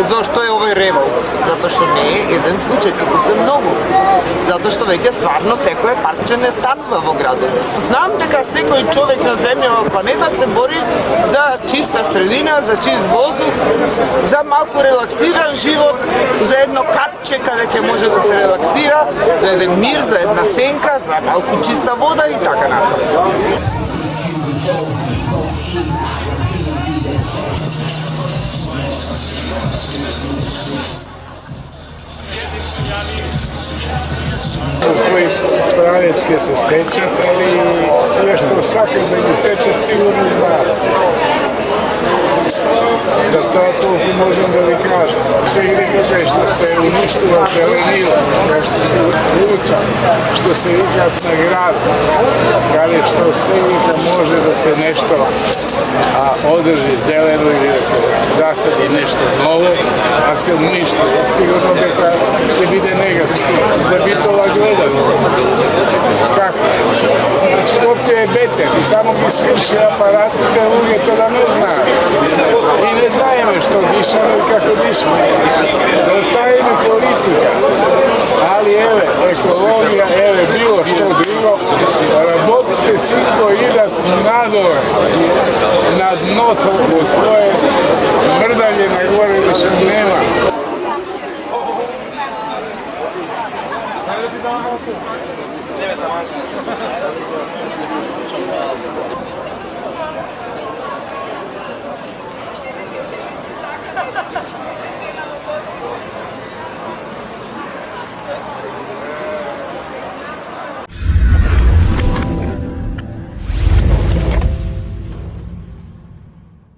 Zašto je ovaj reval? Zato što ne je jedan slučaj, туку се многу. Zato što веќе стварно секој парче не станува во градот. Знам дека секој човек на земјава планета се бори за чиста средина, за чист воздух, за малку релаксиран живот, за едно капче каде ќе може да се релаксира, за еден мир, за една сенка, за малку чиста вода и така натаму. Koji Pranecke se sećat, ali sve što sakad da ne sećat sigurno zna. Zato to možem da vi kažem. Sve igre što se uništila zelenila, što se ulica, što se igrati na grad, kada što sve igre može da se nešto održi zeleno ili da se zasadi nešto novo, a se uništi. Sigurno da će biti negativno. Za Bitola gledano. Kako? Skopje je beter i samo bi skrši aparat i te uge to da ne zna. I ne znajeme što dišemo i kako dišemo. Da ostavimo politika. Ali evo, ekologija, evo, bilo što drugo, rabotite sitko idat nadore, na dno od koje mrdalje na gore više nema.